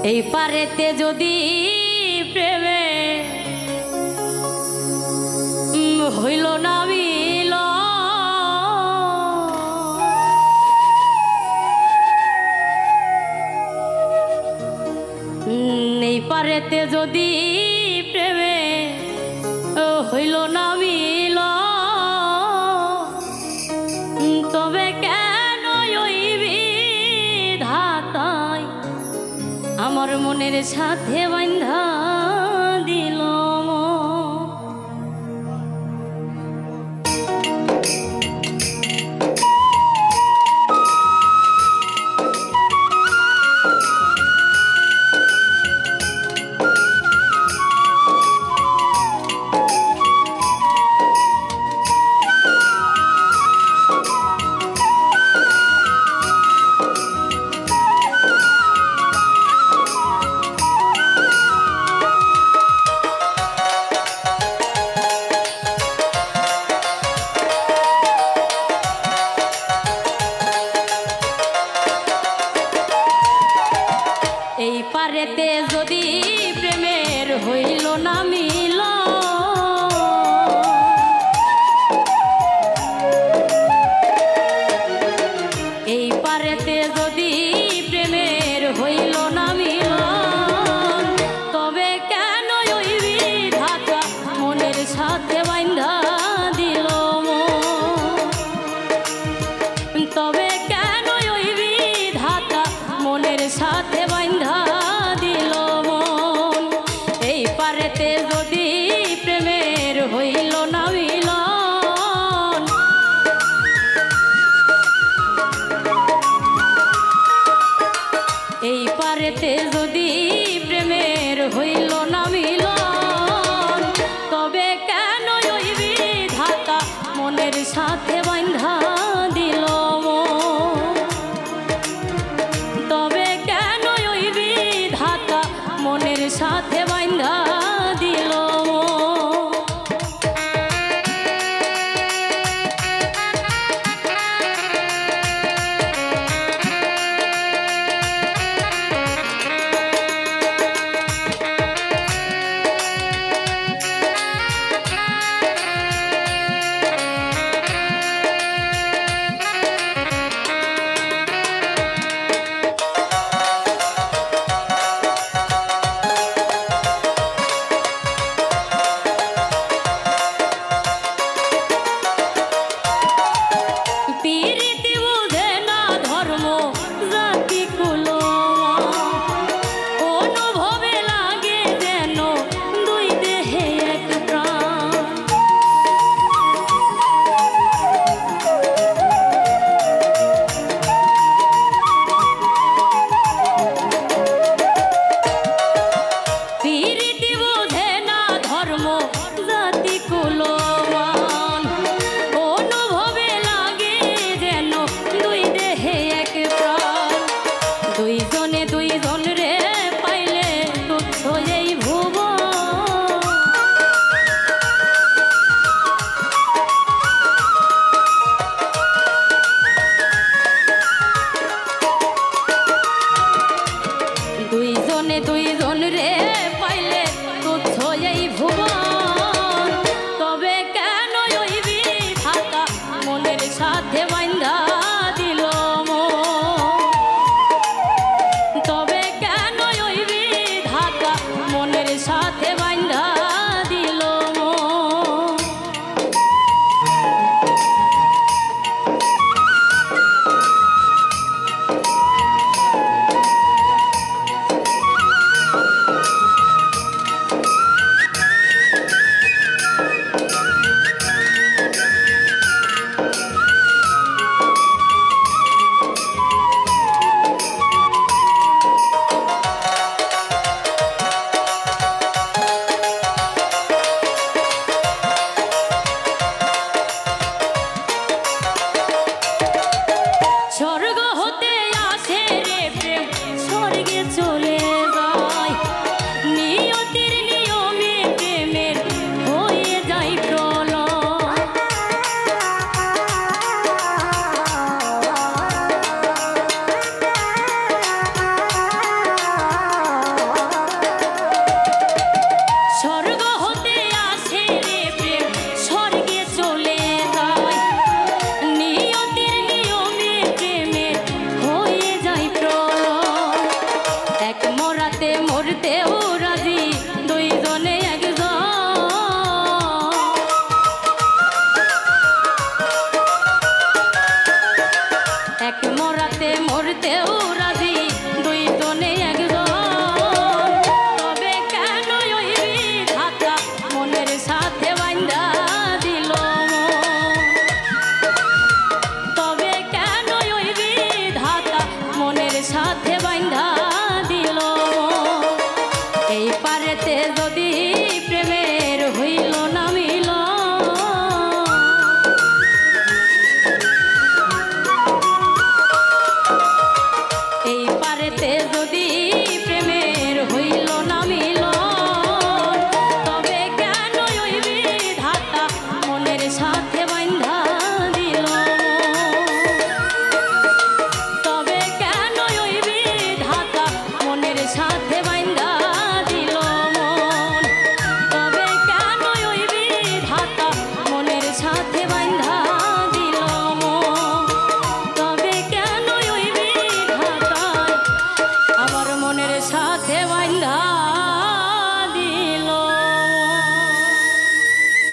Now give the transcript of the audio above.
এই পারেতে যদি প্রেমে হইল না মিল, এই পারেতে যদি প্রেমে হইল না মিল, তবে কেন ওই বিধাতায় আমার মনের সাথে বান্ধা দিল। এই পারেতে যদি প্রেমের হইল না মিল, এই পারেতে যদি প্রেমের হইল না মিল, তবে কেন ওই বিধাতা মনের সাথে বান্ধা দিল। তবে কেন ওই বিধাতা মনের সাথে বান্ধা দিল মন। এই পারেতে যদি প্রেমের হইল না মিলন, এই পারেতে যদি প্রেমের হইল না মিলন, তবে কেন ওই বিধাতা মনের সাথে বান্ধা দিল মন। তবে কেন ওই বিধাতা মনের সাথে বান্ধা দিল। দুইজন রে পাইলে তুচ্ছ এই ভুবন, তবে কেন ওই বিধাতা মনের সাথে বান্ধা দিল মন। তবে কেন ওই বিধাতা মনের সাথে বান্ধা দিল মন। যদি